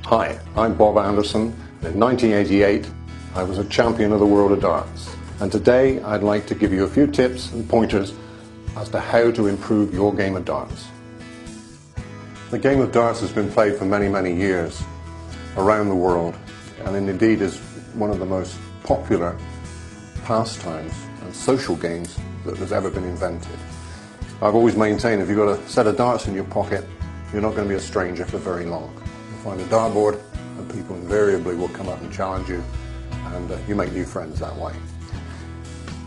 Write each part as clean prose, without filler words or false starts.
Hi, I'm Bob Anderson. In 1988, I was a champion of the world of darts. And today, I'd like to give you a few tips and pointers as to how to improve your game of darts. The game of darts has been played for many, many years around the world, and indeed is one of the most popular pastimes and social games that has ever been invented. I've always maintained if you've got a set of darts in your pocket, you're not going to be a stranger for very long. You'll find a dartboard and people invariably will come up and challenge you, and you make new friends that way.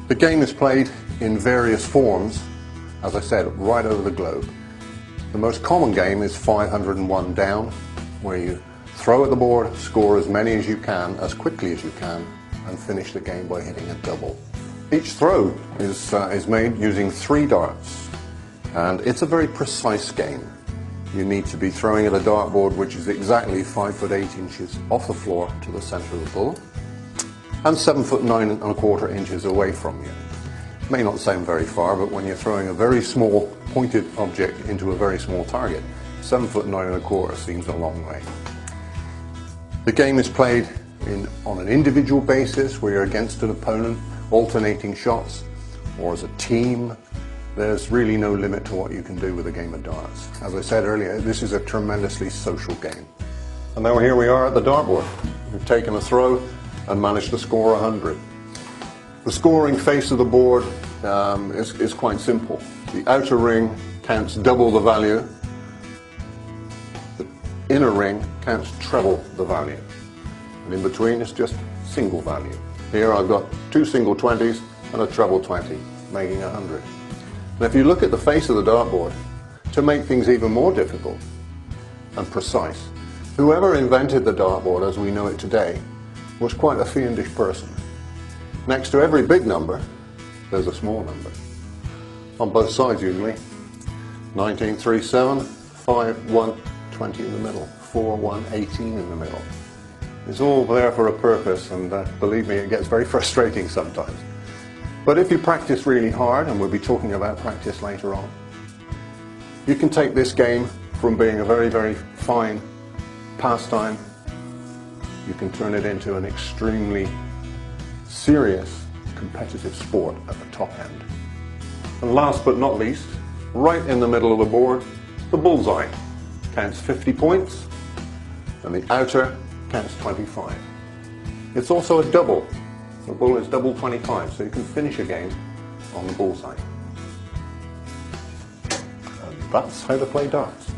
The game is played in various forms, as I said, right over the globe. The most common game is 501 down, where you throw at the board, score as many as you can, as quickly as you can, and finish the game by hitting a double. Each throw is made using 3 darts, and it's a very precise game. You need to be throwing at a dartboard which is exactly 5 foot 8 inches off the floor to the centre of the bull, and 7 foot 9 1/4 inches away from you. It may not sound very far, but when you're throwing a very small pointed object into a very small target, 7 foot 9 1/4 seems a long way. The game is played on an individual basis, where you're against an opponent, alternating shots, or as a team. There's really no limit to what you can do with a game of darts. As I said earlier, this is a tremendously social game. And now here we are at the dartboard. We've taken a throw and managed to score 100. The scoring face of the board is quite simple. The outer ring counts double the value. The inner ring counts treble the value. And in between is just single value. Here I've got 2 single 20s and a treble 20, making 100. And if you look at the face of the dartboard, to make things even more difficult and precise, whoever invented the dartboard as we know it today was quite a fiendish person. Next to every big number, there's a small number. On both sides usually. 19, 3, 7, 5, 1, 20 in the middle, 4, 1, 18 in the middle. It's all there for a purpose, and believe me, it gets very frustrating sometimes. But if you practice really hard, and we'll be talking about practice later on, you can take this game from being a very, very fine pastime. You can turn it into an extremely serious competitive sport at the top end. And last but not least, right in the middle of the board, the bullseye counts 50 points, and the outer counts 25. It's also a double. The bull is double 25, so you can finish a game on the bullseye. And that's how to play darts.